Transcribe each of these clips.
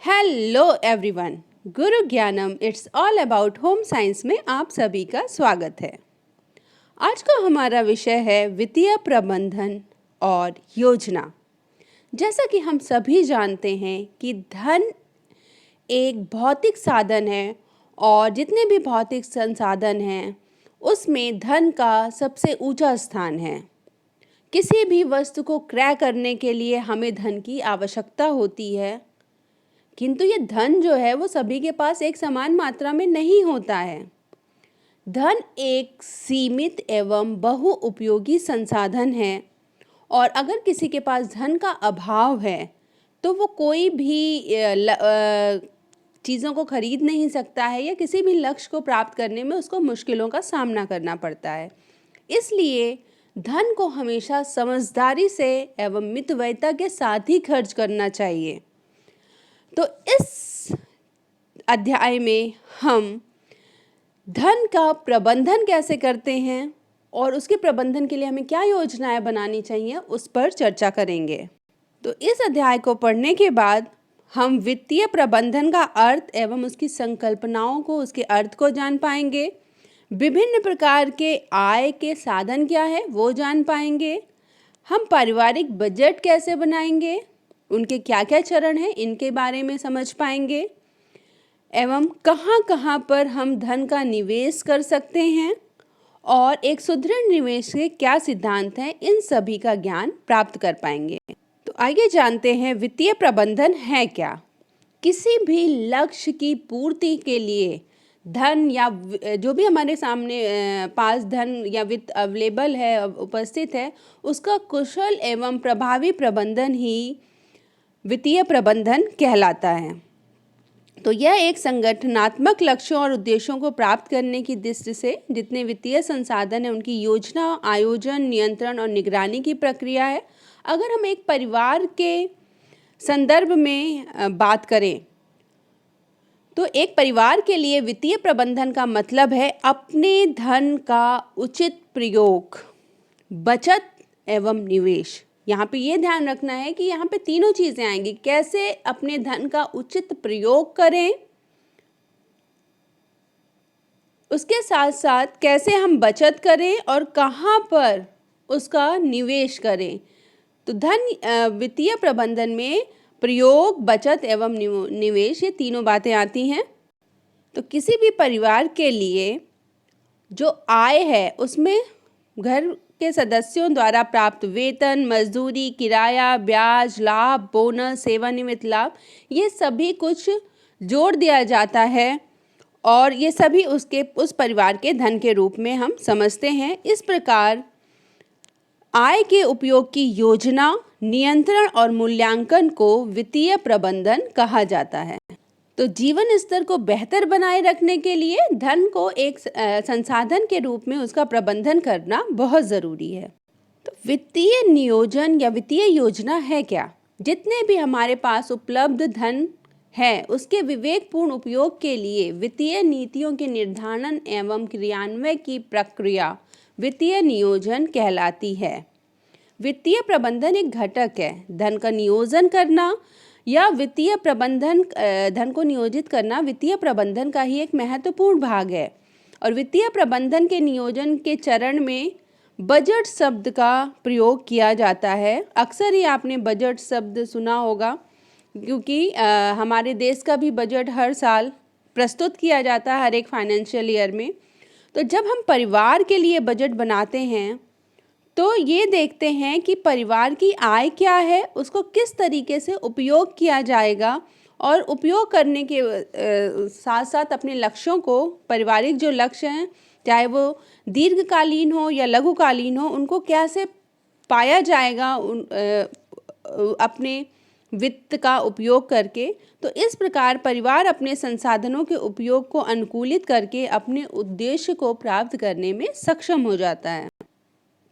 Hello everyone, गुरु ज्ञानम it's all about home science में आप सभी का स्वागत है। आज का हमारा विषय है वित्तीय प्रबंधन और योजना। जैसा कि हम सभी जानते हैं कि धन एक भौतिक साधन है और जितने भी भौतिक संसाधन हैं उसमें धन का सबसे ऊंचा स्थान है। किसी भी वस्तु को क्रय करने के लिए हमें धन की आवश्यकता होती है, किंतु ये धन जो है वो सभी के पास एक समान मात्रा में नहीं होता है। धन एक सीमित एवं बहु उपयोगी संसाधन है और अगर किसी के पास धन का अभाव है तो वो कोई भी चीज़ों को खरीद नहीं सकता है या किसी भी लक्ष्य को प्राप्त करने में उसको मुश्किलों का सामना करना पड़ता है। इसलिए धन को हमेशा समझदारी से एवं मितव्ययिता के साथ ही खर्च करना चाहिए। तो इस अध्याय में हम धन का प्रबंधन कैसे करते हैं और उसके प्रबंधन के लिए हमें क्या योजनाएं बनानी चाहिए उस पर चर्चा करेंगे। तो इस अध्याय को पढ़ने के बाद हम वित्तीय प्रबंधन का अर्थ एवं उसकी संकल्पनाओं को, उसके अर्थ को जान पाएंगे। विभिन्न प्रकार के आय के साधन क्या है वो जान पाएंगे। हम पारिवारिक बजट कैसे बनाएंगे, उनके क्या क्या चरण हैं इनके बारे में समझ पाएंगे एवं कहाँ कहाँ पर हम धन का निवेश कर सकते हैं और एक सुदृढ़ निवेश के क्या सिद्धांत हैं, इन सभी का ज्ञान प्राप्त कर पाएंगे। तो आइए जानते हैं वित्तीय प्रबंधन है क्या। किसी भी लक्ष्य की पूर्ति के लिए धन या जो भी हमारे सामने पास धन या वित्त अवेलेबल है, उपस्थित है, उसका कुशल एवं प्रभावी प्रबंधन ही वित्तीय प्रबंधन कहलाता है। तो यह एक संगठनात्मक लक्ष्यों और उद्देश्यों को प्राप्त करने की दृष्टि से जितने वित्तीय संसाधन हैं उनकी योजना, आयोजन, नियंत्रण और निगरानी की प्रक्रिया है। अगर हम एक परिवार के संदर्भ में बात करें तो एक परिवार के लिए वित्तीय प्रबंधन का मतलब है अपने धन का उचित प्रयोग, बचत एवं निवेश। यहाँ पे ये ध्यान रखना है कि यहाँ पे तीनों चीज़ें आएंगी। कैसे अपने धन का उचित प्रयोग करें, उसके साथ साथ कैसे हम बचत करें और कहाँ पर उसका निवेश करें। तो धन वित्तीय प्रबंधन में प्रयोग, बचत एवं निवेश, ये तीनों बातें आती हैं। तो किसी भी परिवार के लिए जो आय है उसमें घर के सदस्यों द्वारा प्राप्त वेतन, मजदूरी, किराया, ब्याज, लाभ, बोनस, सेवानिवृत्त लाभ, ये सभी कुछ जोड़ दिया जाता है और ये सभी उस परिवार के धन के रूप में हम समझते हैं। इस प्रकार आय के उपयोग की योजना, नियंत्रण और मूल्यांकन को वित्तीय प्रबंधन कहा जाता है। तो जीवन स्तर को बेहतर बनाए रखने के लिए धन को एक संसाधन के रूप में उसका प्रबंधन करना बहुत ज़रूरी है। तो वित्तीय नियोजन या वित्तीय योजना है क्या। जितने भी हमारे पास उपलब्ध धन है उसके विवेकपूर्ण उपयोग के लिए वित्तीय नीतियों के निर्धारण एवं क्रियान्वयन की प्रक्रिया वित्तीय नियोजन कहलाती है। वित्तीय प्रबंधन एक घटक है। धन का नियोजन करना या वित्तीय प्रबंधन, धन को नियोजित करना वित्तीय प्रबंधन का ही एक महत्वपूर्ण भाग है। और वित्तीय प्रबंधन के नियोजन के चरण में बजट शब्द का प्रयोग किया जाता है। अक्सर ही आपने बजट शब्द सुना होगा क्योंकि हमारे देश का भी बजट हर साल प्रस्तुत किया जाता है, हर एक फाइनेंशियल ईयर में। तो जब हम परिवार के लिए बजट बनाते हैं तो ये देखते हैं कि परिवार की आय क्या है, उसको किस तरीके से उपयोग किया जाएगा और उपयोग करने के साथ साथ अपने लक्ष्यों को, पारिवारिक जो लक्ष्य हैं, चाहे वो दीर्घकालीन हो या लघुकालीन हो, उनको कैसे पाया जाएगा अपने वित्त का उपयोग करके। तो इस प्रकार परिवार अपने संसाधनों के उपयोग को अनुकूलित करके अपने उद्देश्य को प्राप्त करने में सक्षम हो जाता है।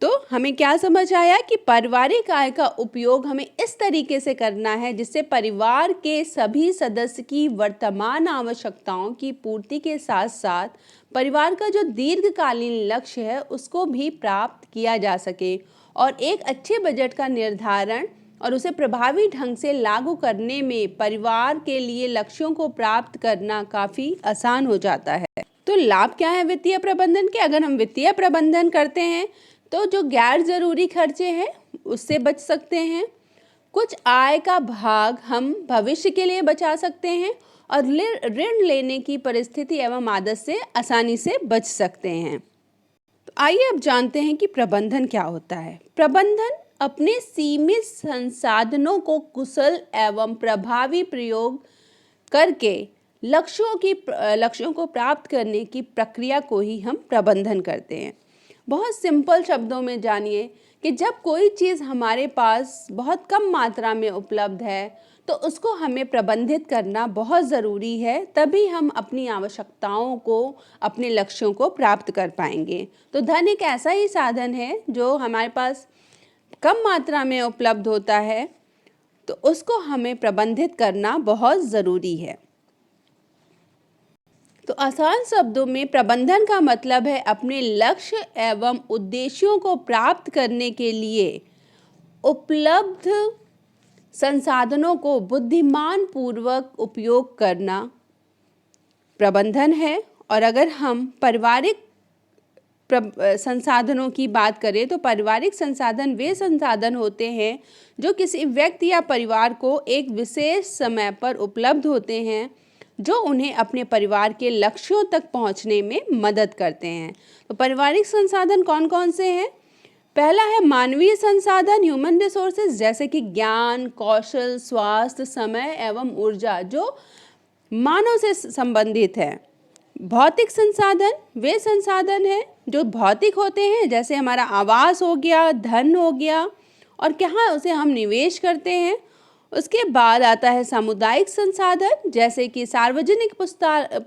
तो हमें क्या समझ आया कि पारिवारिक आय का उपयोग हमें इस तरीके से करना है जिससे परिवार के सभी सदस्य की वर्तमान आवश्यकताओं की पूर्ति के साथ साथ परिवार का जो दीर्घकालीन लक्ष्य है उसको भी प्राप्त किया जा सके और एक अच्छे बजट का निर्धारण और उसे प्रभावी ढंग से लागू करने में परिवार के लिए लक्ष्यों को प्राप्त करना काफ़ी आसान हो जाता है। तो लाभ क्या है वित्तीय प्रबंधन के? अगर हम वित्तीय प्रबंधन करते हैं तो जो गैर जरूरी खर्चे हैं उससे बच सकते हैं, कुछ आय का भाग हम भविष्य के लिए बचा सकते हैं और ऋण लेने की परिस्थिति एवं आदत से आसानी से बच सकते हैं। तो आइए अब जानते हैं कि प्रबंधन क्या होता है। प्रबंधन अपने सीमित संसाधनों को कुशल एवं प्रभावी प्रयोग करके लक्ष्यों को प्राप्त करने की प्रक्रिया को ही हम प्रबंधन करते हैं। बहुत सिंपल शब्दों में जानिए कि जब कोई चीज़ हमारे पास बहुत कम मात्रा में उपलब्ध है तो उसको हमें प्रबंधित करना बहुत ज़रूरी है, तभी हम अपनी आवश्यकताओं को, अपने लक्ष्यों को प्राप्त कर पाएंगे। तो धन एक ऐसा ही साधन है जो हमारे पास कम मात्रा में उपलब्ध होता है, तो उसको हमें प्रबंधित करना बहुत ज़रूरी है। तो आसान शब्दों में प्रबंधन का मतलब है अपने लक्ष्य एवं उद्देश्यों को प्राप्त करने के लिए उपलब्ध संसाधनों को बुद्धिमान पूर्वक उपयोग करना प्रबंधन है। और अगर हम पारिवारिक संसाधनों की बात करें तो पारिवारिक संसाधन वे संसाधन होते हैं जो किसी व्यक्ति या परिवार को एक विशेष समय पर उपलब्ध होते हैं, जो उन्हें अपने परिवार के लक्ष्यों तक पहुंचने में मदद करते हैं। तो पारिवारिक संसाधन कौन कौन से हैं? पहला है मानवीय संसाधन, ह्यूमन रिसोर्सेज, जैसे कि ज्ञान, कौशल, स्वास्थ्य, समय एवं ऊर्जा जो मानव से संबंधित है। भौतिक संसाधन वे संसाधन हैं जो भौतिक होते हैं, जैसे हमारा आवास हो गया, धन हो गया, और कहाँ उसे हम निवेश करते हैं। उसके बाद आता है सामुदायिक संसाधन, जैसे कि सार्वजनिक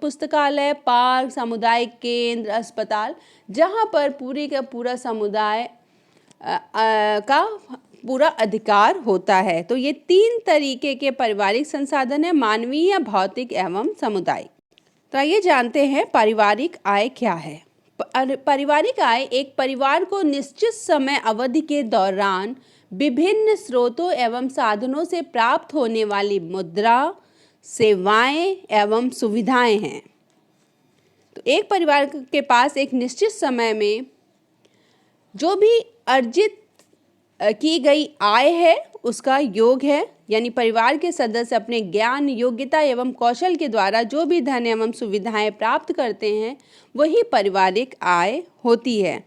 पुस्तकालय, पार्क, सामुदायिक केंद्र, अस्पताल, जहाँ पर पूरी का पूरा समुदाय का पूरा अधिकार होता है। तो ये 3 तरीके के पारिवारिक संसाधन है, मानवीय, भौतिक एवं सामुदायिक। तो आइए जानते हैं पारिवारिक आय क्या है। पारिवारिक आय एक परिवार को निश्चित समय अवधि के दौरान विभिन्न स्रोतों एवं साधनों से प्राप्त होने वाली मुद्रा, सेवाएं एवं सुविधाएं हैं। तो एक परिवार के पास एक निश्चित समय में जो भी अर्जित की गई आय है उसका योग है, यानी परिवार के सदस्य अपने ज्ञान, योग्यता एवं कौशल के द्वारा जो भी धन एवं सुविधाएं प्राप्त करते हैं वही पारिवारिक आय होती है।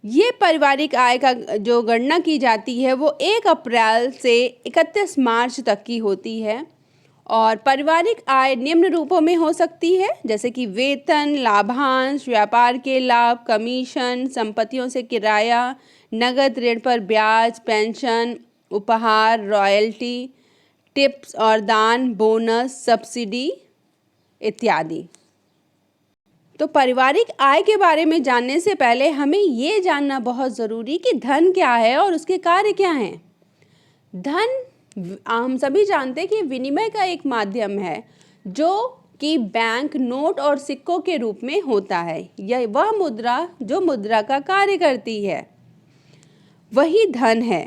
ये पारिवारिक आय का जो गणना की जाती है वो 1 अप्रैल से 31 मार्च तक की होती है। और पारिवारिक आय निम्न रूपों में हो सकती है, जैसे कि वेतन, लाभांश, व्यापार के लाभ, कमीशन, संपत्तियों से किराया, नगद ऋण पर ब्याज, पेंशन, उपहार, रॉयल्टी, टिप्स और दान, बोनस, सब्सिडी इत्यादि। तो पारिवारिक आय के बारे में जानने से पहले हमें ये जानना बहुत ज़रूरी कि धन क्या है और उसके कार्य क्या हैं। धन हम सभी जानते हैं कि विनिमय का एक माध्यम है जो कि बैंक नोट और सिक्कों के रूप में होता है। यह वह मुद्रा जो मुद्रा का कार्य करती है वही धन है,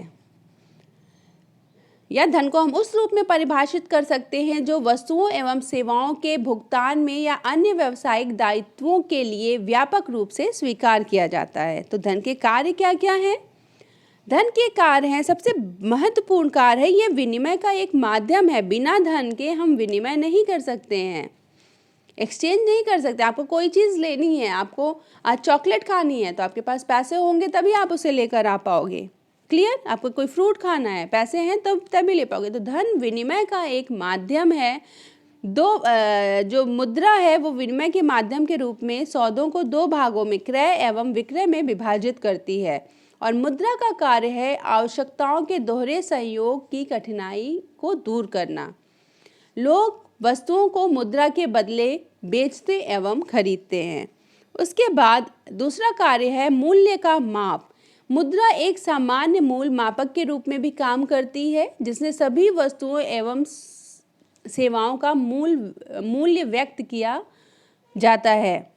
या धन को हम उस रूप में परिभाषित कर सकते हैं जो वस्तुओं एवं सेवाओं के भुगतान में या अन्य व्यावसायिक दायित्वों के लिए व्यापक रूप से स्वीकार किया जाता है। तो धन के कार्य क्या क्या हैं? धन के कार्य हैं, सबसे महत्वपूर्ण कार्य है ये विनिमय का एक माध्यम है। बिना धन के हम विनिमय नहीं कर सकते हैं, एक्सचेंज नहीं कर सकते। आपको कोई चीज़ लेनी है, आपको आज चॉकलेट खानी है तो आपके पास पैसे होंगे तभी आप उसे लेकर आ पाओगे। क्लियर? आपको कोई फ्रूट खाना है, पैसे हैं तभी ले पाओगे। तो धन विनिमय का एक माध्यम है। जो मुद्रा है वो विनिमय के माध्यम के रूप में सौदों को 2 भागों में, क्रय एवं विक्रय में विभाजित करती है। और मुद्रा का कार्य है आवश्यकताओं के दोहरे संयोग की कठिनाई को दूर करना। लोग वस्तुओं को मुद्रा के बदले बेचते एवं खरीदते हैं। उसके बाद दूसरा कार्य है मूल्य का माप। मुद्रा एक सामान्य मूल मापक के रूप में भी काम करती है, जिसने सभी वस्तुओं एवं सेवाओं का मूल्य व्यक्त किया जाता है,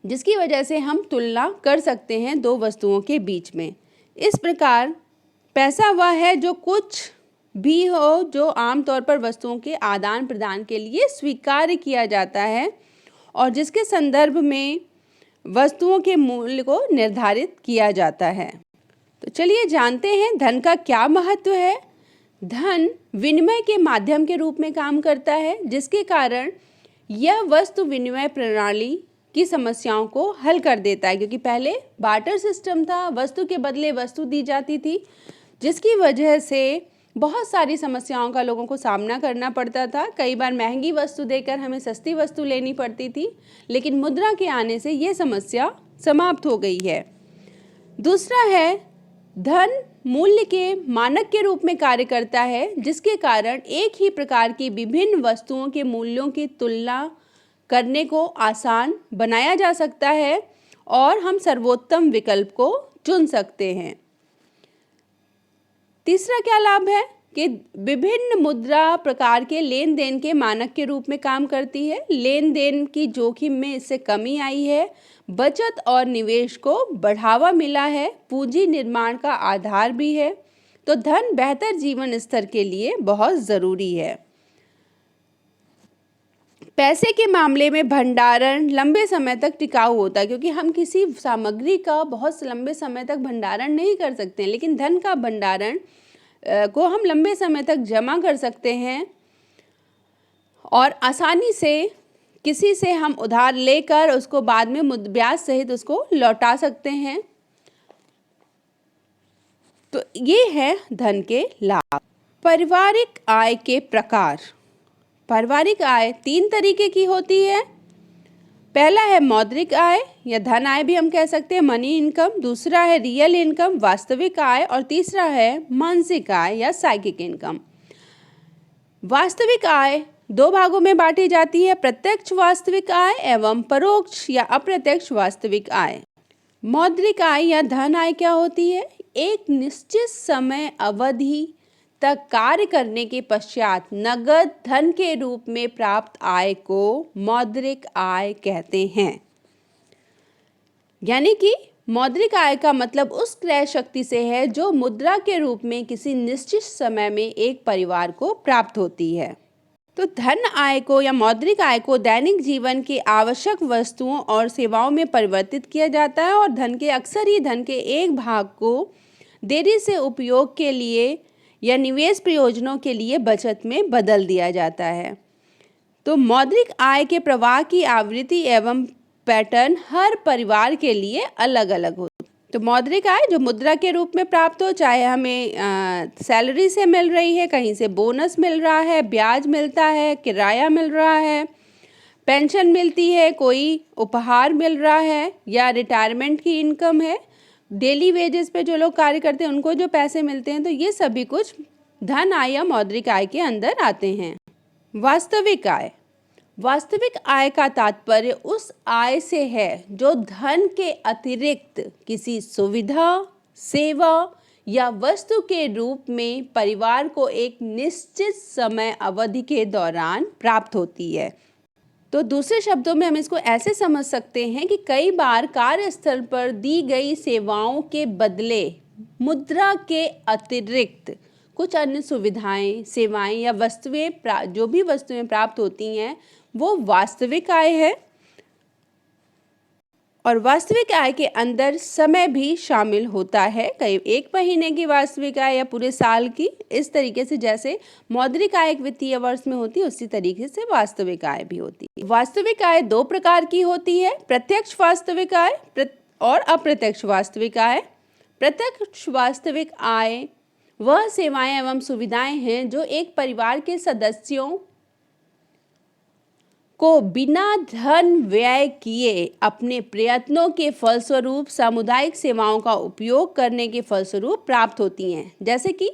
जिसकी वजह से हम तुलना कर सकते हैं 2 वस्तुओं के बीच में। इस प्रकार पैसा वह है जो कुछ भी हो जो आमतौर पर वस्तुओं के आदान प्रदान के लिए स्वीकार्य किया जाता है और जिसके संदर्भ में वस्तुओं के मूल्य को निर्धारित किया जाता है। तो चलिए जानते हैं धन का क्या महत्व है। धन विनिमय के माध्यम के रूप में काम करता है, जिसके कारण यह वस्तु विनिमय प्रणाली की समस्याओं को हल कर देता है, क्योंकि पहले बार्टर सिस्टम था, वस्तु के बदले वस्तु दी जाती थी, जिसकी वजह से बहुत सारी समस्याओं का लोगों को सामना करना पड़ता था। कई बार महंगी वस्तु देकर हमें सस्ती वस्तु लेनी पड़ती थी, लेकिन मुद्रा के आने से ये समस्या समाप्त हो गई है। दूसरा है, धन मूल्य के मानक के रूप में कार्य करता है, जिसके कारण एक ही प्रकार की विभिन्न वस्तुओं के मूल्यों की तुलना करने को आसान बनाया जा सकता है और हम सर्वोत्तम विकल्प को चुन सकते हैं। तीसरा क्या लाभ है कि विभिन्न मुद्रा प्रकार के लेन देन के मानक के रूप में काम करती है। लेन देन की जोखिम में इससे कमी आई है, बचत और निवेश को बढ़ावा मिला है, पूंजी निर्माण का आधार भी है। तो धन बेहतर जीवन स्तर के लिए बहुत ज़रूरी है। पैसे के मामले में भंडारण लंबे समय तक टिकाऊ होता है, क्योंकि हम किसी सामग्री का बहुत लंबे समय तक भंडारण नहीं कर सकते हैं, लेकिन धन का भंडारण को हम लंबे समय तक जमा कर सकते हैं और आसानी से किसी से हम उधार लेकर उसको बाद में ब्याज सहित उसको लौटा सकते हैं। तो ये है धन के लाभ। पारिवारिक आय के प्रकार। पारिवारिक आय 3 तरीके की होती है। पहला है मौद्रिक आय या धन आय भी हम कह सकते हैं, मनी इनकम। दूसरा है रियल इनकम, वास्तविक आय। और तीसरा है मानसिक आय या साइकिक इनकम। वास्तविक आय 2 भागों में बांटी जाती है, प्रत्यक्ष वास्तविक आय एवं परोक्ष या अप्रत्यक्ष वास्तविक आय। मौद्रिक आय या धन आय क्या होती है? एक निश्चित समय अवधि तक कार्य करने के पश्चात नगद धन के रूप में प्राप्त आय को मौद्रिक आय कहते हैं। यानी कि मौद्रिक आय का मतलब उस क्रय शक्ति से है जो मुद्रा के रूप में किसी निश्चित समय में एक परिवार को प्राप्त होती है। तो धन आय को या मौद्रिक आय को दैनिक जीवन के आवश्यक वस्तुओं और सेवाओं में परिवर्तित किया जाता है और धन के अक्सर ही धन के एक भाग को देरी से उपयोग के लिए या निवेश प्रयोजनों के लिए बचत में बदल दिया जाता है। तो मौद्रिक आय के प्रवाह की आवृत्ति एवं पैटर्न हर परिवार के लिए अलग अलग होती है। तो मौद्रिक आय जो मुद्रा के रूप में प्राप्त हो, चाहे हमें सैलरी से मिल रही है, कहीं से बोनस मिल रहा है, ब्याज मिलता है, किराया मिल रहा है, पेंशन मिलती है, कोई उपहार मिल रहा है या रिटायरमेंट की इनकम है, डेली वेजेस पे जो लोग कार्य करते हैं उनको जो पैसे मिलते हैं, तो ये सभी कुछ धन आय या मौद्रिक आय के अंदर आते हैं। वास्तविक आय। वास्तविक आय का तात्पर्य उस आय से है जो धन के अतिरिक्त किसी सुविधा, सेवा या वस्तु के रूप में परिवार को एक निश्चित समय अवधि के दौरान प्राप्त होती है। तो दूसरे शब्दों में हम इसको ऐसे समझ सकते हैं कि कई बार कार्यस्थल पर दी गई सेवाओं के बदले मुद्रा के अतिरिक्त कुछ अन्य सुविधाएं, सेवाएं या वस्तुएं जो भी वस्तुएं प्राप्त होती हैं वो वास्तविक आय है। और वास्तविक आय के अंदर समय भी शामिल होता है, कई 1 महीने की वास्तविक आय या पूरे साल की। इस तरीके से जैसे मौद्रिक आय एक वित्तीय वर्ष में होती है, उसी तरीके से वास्तविक आय भी होती है। वास्तविक आय 2 प्रकार की होती है, प्रत्यक्ष वास्तविक आय और अप्रत्यक्ष वास्तविक आय। प्रत्यक्ष वास्तविक आय वह सेवाएं एवं सुविधाएं हैं जो एक परिवार के सदस्यों को बिना धन व्यय किए अपने प्रयत्नों के फलस्वरूप सामुदायिक सेवाओं का उपयोग करने के फलस्वरूप प्राप्त होती हैं। जैसे कि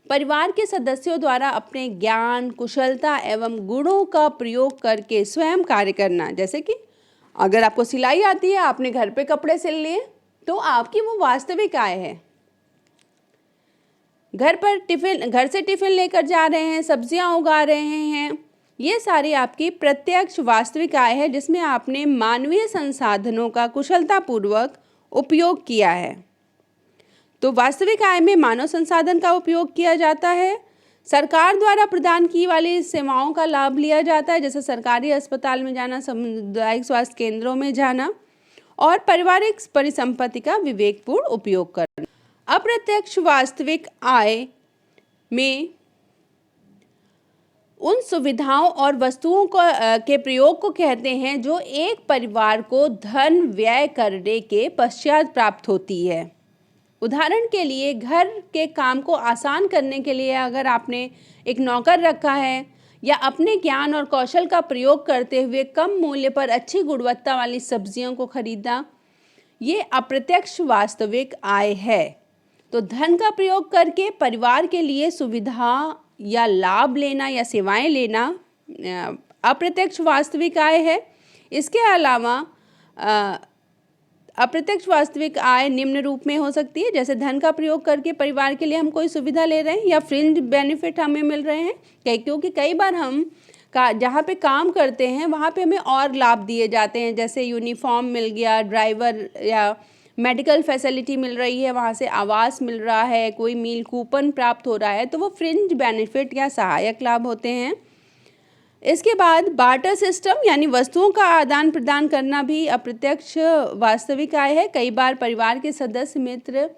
परिवार के सदस्यों द्वारा अपने ज्ञान, कुशलता एवं गुणों का प्रयोग करके स्वयं कार्य करना। जैसे कि अगर आपको सिलाई आती है, आपने घर पे कपड़े सिल लिए, तो आपकी वो वास्तविक आय है। घर से टिफिन लेकर जा रहे हैं, सब्जियां उगा रहे हैं, ये सारी आपकी प्रत्यक्ष वास्तविक आय है जिसमें आपने मानवीय संसाधनों का कुशलतापूर्वक उपयोग किया है। तो वास्तविक आय में मानव संसाधन का उपयोग किया जाता है, सरकार द्वारा प्रदान की वाली सेवाओं का लाभ लिया जाता है, जैसे सरकारी अस्पताल में जाना, सामुदायिक स्वास्थ्य केंद्रों में जाना, और पारिवारिक परिसंपत्ति का विवेकपूर्ण उपयोग करना। अप्रत्यक्ष वास्तविक आय में उन सुविधाओं और वस्तुओं के प्रयोग को कहते हैं जो एक परिवार को धन व्यय करने के पश्चात प्राप्त होती है। उदाहरण के लिए, घर के काम को आसान करने के लिए अगर आपने एक नौकर रखा है या अपने ज्ञान और कौशल का प्रयोग करते हुए कम मूल्य पर अच्छी गुणवत्ता वाली सब्जियों को खरीदा, ये अप्रत्यक्ष वास्तविक आय है। तो धन का प्रयोग करके परिवार के लिए सुविधा या लाभ लेना या सेवाएं लेना अप्रत्यक्ष वास्तविक आय है। इसके अलावा अप्रत्यक्ष वास्तविक आय निम्न रूप में हो सकती है, जैसे धन का प्रयोग करके परिवार के लिए हम कोई सुविधा ले रहे हैं या फ्रिंज बेनिफिट हमें मिल रहे हैं, क्योंकि कई बार हम जहाँ पे काम करते हैं वहाँ पे हमें और लाभ दिए जाते हैं, जैसे यूनिफॉर्म मिल गया, ड्राइवर या मेडिकल फैसिलिटी मिल रही है, वहाँ से आवास मिल रहा है, कोई मील कूपन प्राप्त हो रहा है, तो वो फ्रिंज बेनिफिट या सहायक लाभ होते हैं। इसके बाद बार्टर सिस्टम यानी वस्तुओं का आदान प्रदान करना भी अप्रत्यक्ष वास्तविक आय है। कई बार परिवार के सदस्य मित्र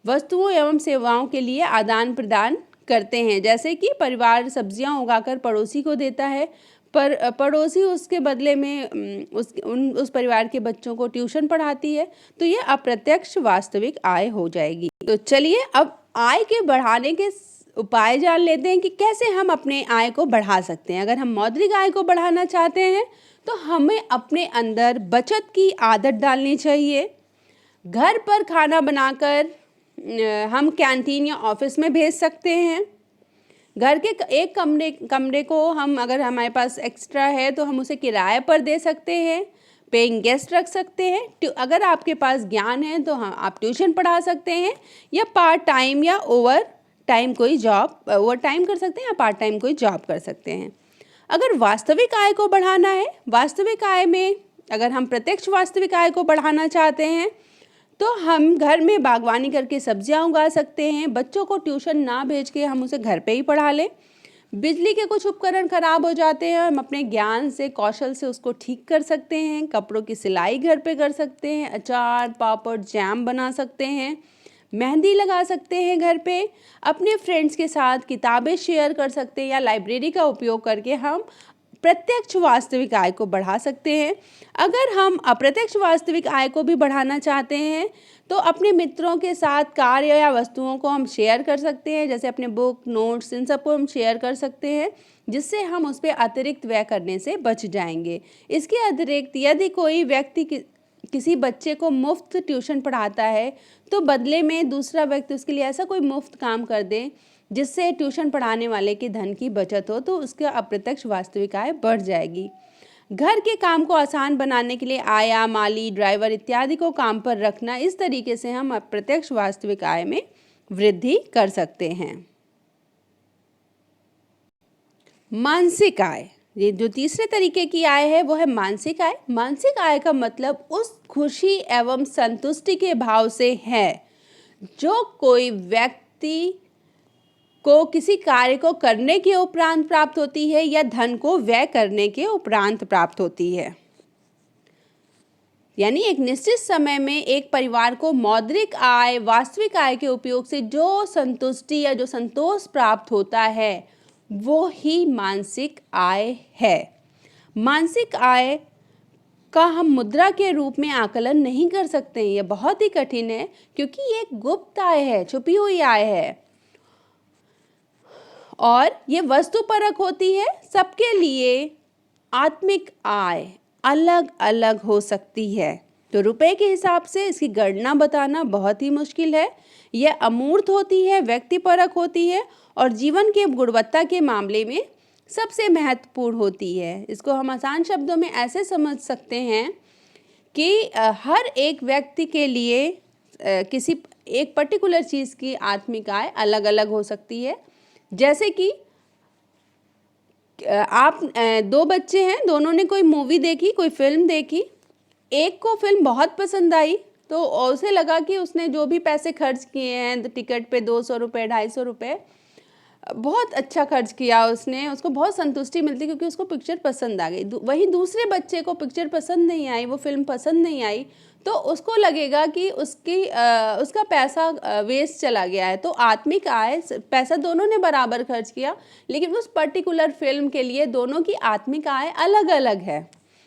वस्तुओं एवं सेवाओं के लिए आदान प्रदान करते हैं, जैसे कि परिवार सब्जियां उगाकर पड़ोसी को देता है, पर पड़ोसी उसके बदले में उस परिवार के बच्चों को ट्यूशन पढ़ाती है, तो ये अप्रत्यक्ष वास्तविक आय हो जाएगी। तो चलिए अब आय के बढ़ाने के उपाय जान लेते हैं कि कैसे हम अपने आय को बढ़ा सकते हैं। अगर हम मौद्रिक आय को बढ़ाना चाहते हैं तो हमें अपने अंदर बचत की आदत डालनी चाहिए। घर पर खाना बनाकर हम कैंटीन या ऑफिस में भेज सकते हैं। घर के एक कमरे को हम, अगर हमारे पास एक्स्ट्रा है तो हम उसे किराए पर दे सकते हैं, पेइंग गेस्ट रख सकते हैं। अगर आपके पास ज्ञान है तो आप ट्यूशन पढ़ा सकते हैं, या पार्ट टाइम या ओवर टाइम कर सकते हैं, या पार्ट टाइम कोई जॉब कर सकते हैं। अगर वास्तविक आय को बढ़ाना है, वास्तविक आय में अगर हम प्रत्यक्ष वास्तविक आय को बढ़ाना चाहते हैं तो हम घर में बागवानी करके सब्जियां उगा सकते हैं। बच्चों को ट्यूशन ना भेज के हम उसे घर पे ही पढ़ा लें। बिजली के कुछ उपकरण खराब हो जाते हैं, हम अपने ज्ञान से, कौशल से उसको ठीक कर सकते हैं। कपड़ों की सिलाई घर पे कर सकते हैं, अचार, पापड़, जैम बना सकते हैं, मेहंदी लगा सकते हैं घर पे, अपने फ्रेंड्स के साथ किताबें शेयर कर सकते हैं, या लाइब्रेरी का उपयोग करके हम प्रत्यक्ष वास्तविक आय को बढ़ा सकते हैं। अगर हम अप्रत्यक्ष वास्तविक आय को भी बढ़ाना चाहते हैं तो अपने मित्रों के साथ कार्य या वस्तुओं को हम शेयर कर सकते हैं, जैसे अपने बुक, नोट्स, इन सबको हम शेयर कर सकते हैं, जिससे हम उस पर अतिरिक्त व्यय करने से बच जाएंगे। इसके अतिरिक्त यदि कोई व्यक्ति किसी बच्चे को मुफ्त ट्यूशन पढ़ाता है तो बदले में दूसरा व्यक्ति उसके लिए ऐसा कोई मुफ्त काम कर दे जिससे ट्यूशन पढ़ाने वाले के धन की बचत हो, तो उसका अप्रत्यक्ष वास्तविक आय बढ़ जाएगी। घर के काम को आसान बनाने के लिए आया, माली, ड्राइवर इत्यादि को काम पर रखना, इस तरीके से हम अप्रत्यक्ष वास्तविक आय में वृद्धि कर सकते हैं। मानसिक आय, ये जो तीसरे तरीके की आय है वो है मानसिक आय। मानसिक आय का मतलब उस खुशी एवं संतुष्टि के भाव से है जो कोई व्यक्ति को किसी कार्य को करने के उपरांत प्राप्त होती है या धन को व्यय करने के उपरांत प्राप्त होती है। यानी एक निश्चित समय में एक परिवार को मौद्रिक आय, वास्तविक आय के उपयोग से जो संतुष्टि या जो संतोष प्राप्त होता है वो ही मानसिक आय है। मानसिक आय का हम मुद्रा के रूप में आकलन नहीं कर सकते हैं, यह बहुत ही कठिन है, क्योंकि ये एक गुप्त आय है, छुपी हुई आय है, और ये वस्तु परक होती है। सबके लिए आत्मिक आय अलग अलग हो सकती है, तो रुपए के हिसाब से इसकी गणना बताना बहुत ही मुश्किल है। यह अमूर्त होती है, व्यक्ति परक होती है, और जीवन के गुणवत्ता के मामले में सबसे महत्वपूर्ण होती है। इसको हम आसान शब्दों में ऐसे समझ सकते हैं कि हर एक व्यक्ति के लिए किसी एक पर्टिकुलर चीज़ की आत्मिक आय अलग अलग हो सकती है। जैसे कि आप दो बच्चे हैं, दोनों ने कोई मूवी देखी, कोई फिल्म देखी, एक को फिल्म बहुत पसंद आई तो उसे लगा कि उसने जो भी पैसे खर्च किए हैं टिकट पे 200 रुपये 250 रुपये, बहुत अच्छा खर्च किया उसने, उसको बहुत संतुष्टि मिलती क्योंकि उसको पिक्चर पसंद आ गई। वहीं दूसरे बच्चे को पिक्चर पसंद नहीं आई, वो फिल्म पसंद नहीं आई, तो उसको लगेगा कि उसका पैसा वेस्ट चला गया है। तो आत्मिक आय, पैसा दोनों ने बराबर खर्च किया, लेकिन उस पर्टिकुलर फिल्म के लिए दोनों की आत्मिक आय अलग अलग है।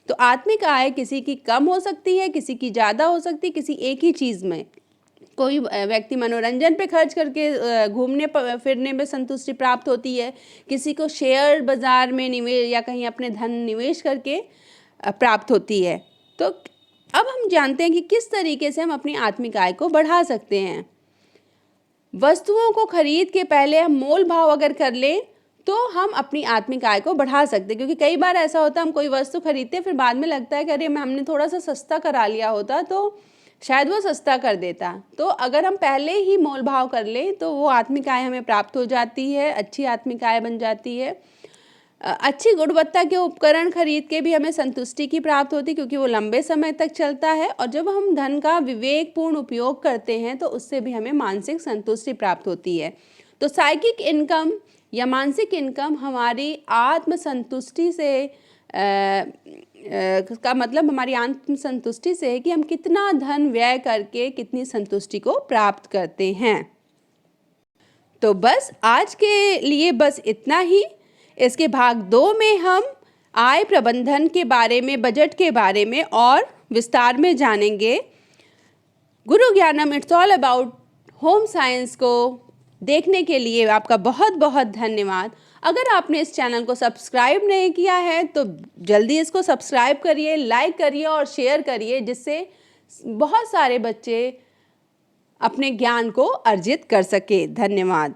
तो आत्मिक आय किसी की कम हो सकती है, किसी की ज़्यादा हो सकती है, किसी एक ही चीज़ में। कोई व्यक्ति मनोरंजन पे खर्च करके घूमने फिरने में संतुष्टि प्राप्त होती है, किसी को शेयर बाज़ार में निवेश या कहीं अपने धन निवेश करके प्राप्त होती है। तो अब हम जानते हैं कि किस तरीके से हम अपनी आत्मिक आय को बढ़ा सकते हैं। वस्तुओं को खरीद के पहले हम मोल भाव अगर कर लें तो हम अपनी आत्मिक आय को बढ़ा सकते हैं, क्योंकि कई बार ऐसा होता है हम कोई वस्तु खरीदते हैं फिर बाद में लगता है कि अरे हमने थोड़ा सा सस्ता करा लिया होता तो शायद वो सस्ता कर देता। तो अगर हम पहले ही मोल भाव कर लें तो वो आत्मिक आय हमें प्राप्त हो जाती है, अच्छी आत्मिक आय बन जाती है। अच्छी गुणवत्ता के उपकरण खरीद के भी हमें संतुष्टि की प्राप्त होती, क्योंकि वो लंबे समय तक चलता है। और जब हम धन का विवेकपूर्ण उपयोग करते हैं तो उससे भी हमें मानसिक संतुष्टि प्राप्त होती है। तो साइकिक इनकम या मानसिक इनकम हमारी आत्मसंतुष्टि से का मतलब हमारी आत्म संतुष्टि से है कि हम कितना धन व्यय करके कितनी संतुष्टि को प्राप्त करते हैं। तो बस आज के लिए बस इतना ही। इसके भाग 2 में हम आय प्रबंधन के बारे में, बजट के बारे में और विस्तार में जानेंगे। गुरु ज्ञानम it's all about home science को देखने के लिए आपका बहुत बहुत धन्यवाद। अगर आपने इस चैनल को सब्सक्राइब नहीं किया है तो जल्दी इसको सब्सक्राइब करिए, लाइक करिए और शेयर करिए, जिससे बहुत सारे बच्चे अपने ज्ञान को अर्जित कर सके। धन्यवाद।